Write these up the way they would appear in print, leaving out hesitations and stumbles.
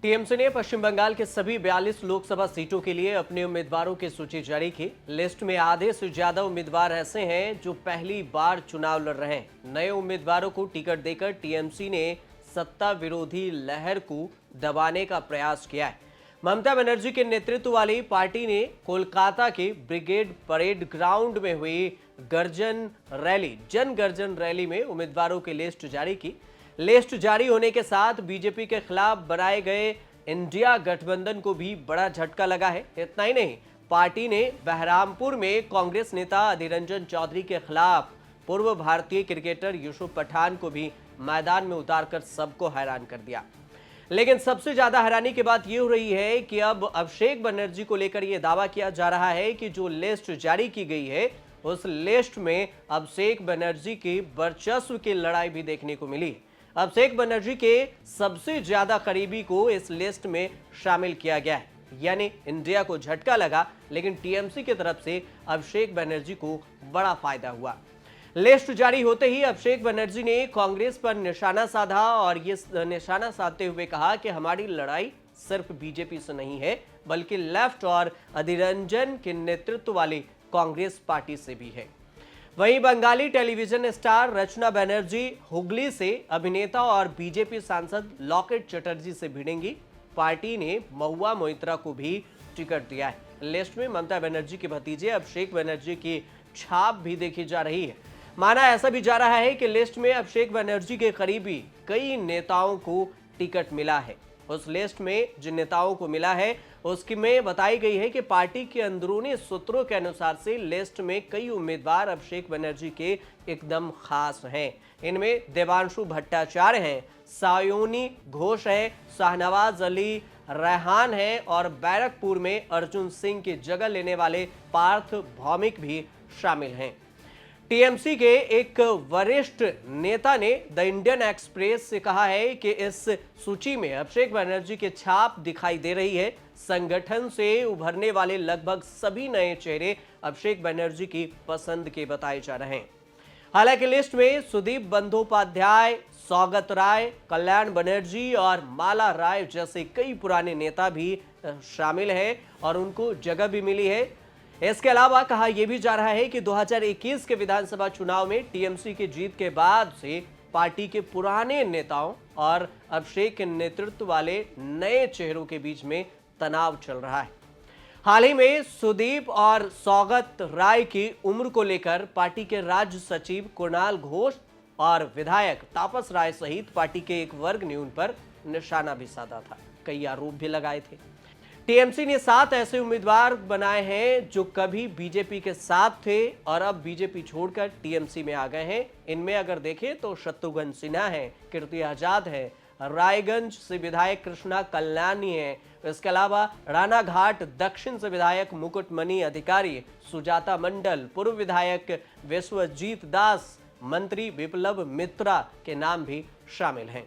TMC ने पश्चिम बंगाल के सभी 42 लोकसभा सीटों के लिए अपने उम्मीदवारों की सूची जारी की। लिस्ट में आधे से ज्यादा उम्मीदवार ऐसे हैं जो पहली बार चुनाव लड़ रहे हैं। नए उम्मीदवारों को टिकट देकर टीएमसी ने सत्ता विरोधी लहर को दबाने का प्रयास किया है। ममता बनर्जी के नेतृत्व वाली पार्टी ने कोलकाता के ब्रिगेड परेड ग्राउंड में हुई जन गर्जन रैली में उम्मीदवारों की लिस्ट जारी की। लिस्ट जारी होने के साथ बीजेपी के खिलाफ बनाए गए इंडिया गठबंधन को भी बड़ा झटका लगा है। इतना ही नहीं, पार्टी ने बहरामपुर में कांग्रेस नेता अधीर रंजन चौधरी के खिलाफ पूर्व भारतीय क्रिकेटर यूसुफ पठान को भी मैदान में उतारकर सबको हैरान कर दिया। लेकिन सबसे ज्यादा हैरानी की बात यह हो रही है कि अब अभिषेक बनर्जी को लेकर यह दावा किया जा रहा है कि जो लिस्ट जारी की गई है उस लिस्ट में अभिषेक बनर्जी की वर्चस्व की लड़ाई भी देखने को मिली। अभिषेक बनर्जी के सबसे ज्यादा करीबी को इस लिस्ट में शामिल किया गया है, यानी इंडिया को झटका लगा, लेकिन टीएमसी की तरफ से अभिषेक बनर्जी को बड़ा फायदा हुआ। लिस्ट जारी होते ही अभिषेक बनर्जी ने कांग्रेस पर निशाना साधा और ये निशाना साधते हुए कहा कि हमारी लड़ाई सिर्फ बीजेपी से नहीं है, बल्कि लेफ्ट और अधीर रंजन के नेतृत्व वाली कांग्रेस पार्टी से भी है। वहीं बंगाली टेलीविजन स्टार रचना बनर्जी हुगली से अभिनेता और बीजेपी सांसद लॉकेट चटर्जी से भिड़ेंगी। पार्टी ने महुआ मोइत्रा को भी टिकट दिया है। लिस्ट में ममता बनर्जी के भतीजे अभिषेक बनर्जी की छाप भी देखी जा रही है। माना ऐसा भी जा रहा है कि लिस्ट में अभिषेक बनर्जी के करीबी कई नेताओं को टिकट मिला है। उस लिस्ट में जिन नेताओं को मिला है उसकी में बताई गई है कि पार्टी के अंदरूनी सूत्रों के अनुसार से लिस्ट में कई उम्मीदवार अभिषेक बनर्जी के एकदम खास हैं। इनमें देवांशु भट्टाचार्य हैं, सायोनी घोष है, शाहनवाज अली रेहान है और बैरकपुर में अर्जुन सिंह की जगह लेने वाले पार्थ भौमिक भी शामिल हैं। टीएमसी के एक वरिष्ठ नेता ने द इंडियन एक्सप्रेस से कहा है कि इस सूची में अभिषेक बनर्जी की छाप दिखाई दे रही है। संगठन से उभरने वाले लगभग सभी नए चेहरे अभिषेक बनर्जी की पसंद के बताए जा रहे हैं। हालांकि लिस्ट में सुदीप बंदोपाध्याय, सौगत राय, कल्याण बनर्जी और माला राय जैसे कई पुराने नेता भी शामिल हैं और उनको जगह भी मिली है। इसके अलावा कहा यह भी जा रहा है कि 2021 के विधानसभा चुनाव में टीएमसी की जीत के बाद से पार्टी के पुराने नेताओं और अभिषेक के नेतृत्व वाले नए चेहरों के बीच में तनाव चल रहा है। हाल ही में सुदीप और सौगत राय की उम्र को लेकर पार्टी के राज्य सचिव कुणाल घोष और विधायक तापस राय सहित पार्टी के एक वर्ग ने उन पर निशाना भी साधा था, कई आरोप भी लगाए थे। टीएमसी ने 7 ऐसे उम्मीदवार बनाए हैं जो कभी बीजेपी के साथ थे और अब बीजेपी छोड़कर टीएमसी में आ गए हैं। इनमें अगर देखें तो शत्रुघ्न सिन्हा है, कीर्ति आजाद है, रायगंज से विधायक कृष्णा कल्याणी है, इसके अलावा रानाघाट दक्षिण से विधायक मुकुटमणि अधिकारी, सुजाता मंडल, पूर्व विधायक विश्वजीत दास, मंत्री विप्लव मित्रा के नाम भी शामिल हैं।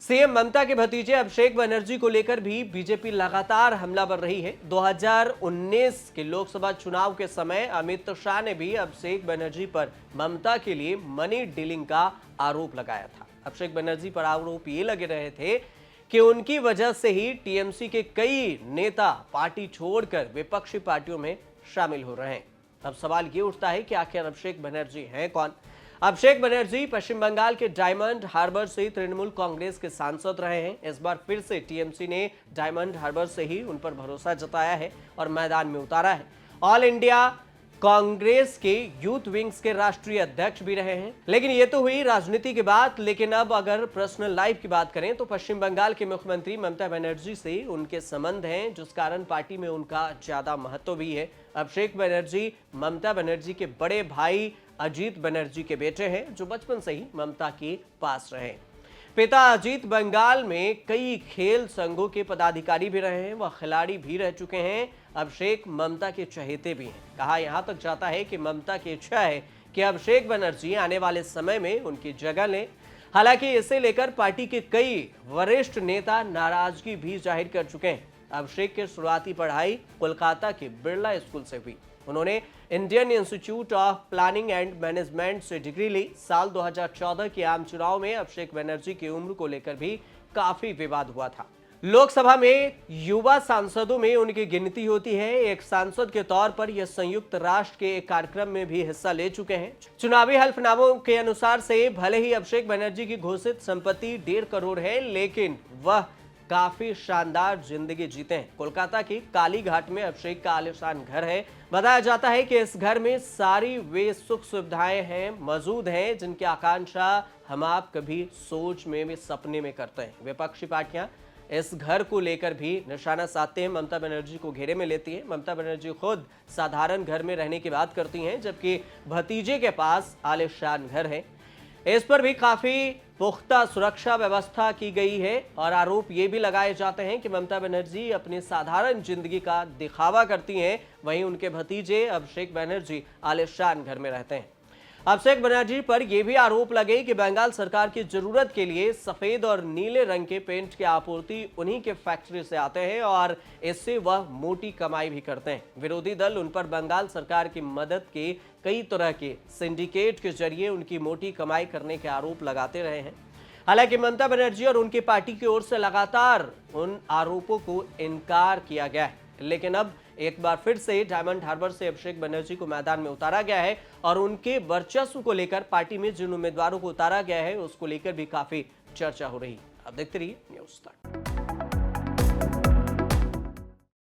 सीएम ममता के भतीजे अभिषेक बनर्जी को लेकर भी बीजेपी लगातार हमलावर रही है। 2019 के लोकसभा चुनाव के समय अमित शाह ने भी अभिषेक बनर्जी पर ममता के लिए मनी डीलिंग का आरोप लगाया था। अभिषेक बनर्जी पर आरोप ये लगे रहे थे कि उनकी वजह से ही टीएमसी के कई नेता पार्टी छोड़कर विपक्षी पार्टियों में शामिल हो रहे हैं। अब सवाल ये उठता है कि आखिर अभिषेक बनर्जी हैं कौन? अभिषेक बनर्जी पश्चिम बंगाल के डायमंड हार्बर से तृणमूल कांग्रेस के सांसद रहे हैं। इस बार फिर से टीएमसी ने डायमंड हार्बर से ही उन पर भरोसा जताया है और मैदान में उतारा है। ऑल इंडिया कांग्रेस के यूथ विंग्स के राष्ट्रीय अध्यक्ष भी रहे हैं। लेकिन ये तो हुई राजनीति की बात, लेकिन अब अगर पर्सनल लाइफ की बात करें तो पश्चिम बंगाल के मुख्यमंत्री ममता बनर्जी से उनके संबंध हैं, जिस कारण पार्टी में उनका ज्यादा महत्व भी है। अभिषेक बनर्जी ममता बनर्जी के बड़े भाई अजीत बनर्जी के बेटे हैं, जो बचपन से ही ममता के पास रहे। पिता अजीत बंगाल में कई खेल संघों के पदाधिकारी भी रहे हैं, वह खिलाड़ी भी रह चुके हैं। अभिषेक ममता के चहेते भी हैं। कहा यहां तक जाता है कि ममता की इच्छा है कि अभिषेक बनर्जी आने वाले समय में उनकी जगह लें। हालांकि इसे लेकर पार्टी के कई वरिष्ठ नेता नाराजगी भी जाहिर कर चुके हैं। अभिषेक की शुरुआती पढ़ाई कोलकाता के बिरला स्कूल से हुई। उन्होंने Indian institute of planning and management से डिग्री ली। साल 2014 के आम चुनाव में अभिषेक बनर्जी की उम्र को लेकर भी काफी विवाद हुआ था। लोकसभा में युवा सांसदों में उनकी गिनती होती है। एक सांसद के तौर पर यह संयुक्त राष्ट्र के एक कार्यक्रम में भी हिस्सा ले चुके हैं। चुनावी हल्फनामों के अनुसार से भले ही अभिषेक बनर्जी की घोषित संपत्ति 1.5 करोड़ है, लेकिन वह काफी शानदार जिंदगी जीते हैं। कोलकाता की काली घाट में अभिषेक का आलीशान घर है। बताया जाता है कि इस घर में सारी वे सुख सुविधाएं हैं मौजूद हैं जिनकी आकांक्षा हम आप कभी सोच में भी सपने में करते हैं। विपक्षी पार्टियां इस घर को लेकर भी निशाना साधते हैं, ममता बनर्जी को घेरे में लेती है। ममता बनर्जी खुद साधारण घर में रहने की बात करती हैं, जबकि भतीजे के पास आलीशान घर है। इस पर भी काफी पुख्ता सुरक्षा व्यवस्था की गई है और आरोप ये भी लगाए जाते हैं कि ममता बनर्जी अपनी साधारण जिंदगी का दिखावा करती हैं, वहीं उनके भतीजे अभिषेक बनर्जी आलीशान घर में रहते हैं। अभिषेक बनर्जी पर यह भी आरोप लगे कि बंगाल सरकार की जरूरत के लिए सफेद और नीले रंग के पेंट की आपूर्ति उन्हीं के फैक्ट्री से आते हैं और इससे वह मोटी कमाई भी करते हैं। विरोधी दल उन पर बंगाल सरकार की मदद के कई तरह के सिंडिकेट के जरिए उनकी मोटी कमाई करने के आरोप लगाते रहे हैं। हालांकि ममता बनर्जी और उनकी पार्टी की ओर से लगातार उन आरोपों को इनकार किया गया है, लेकिन अब एक बार फिर से डायमंड हार्बर से अभिषेक बनर्जी को मैदान में उतारा गया है और उनके वर्चस्व को लेकर पार्टी में जिन उम्मीदवारों को उतारा गया है उसको लेकर भी काफी चर्चा हो रही है। अब देखते रहिए न्यूज़ तक।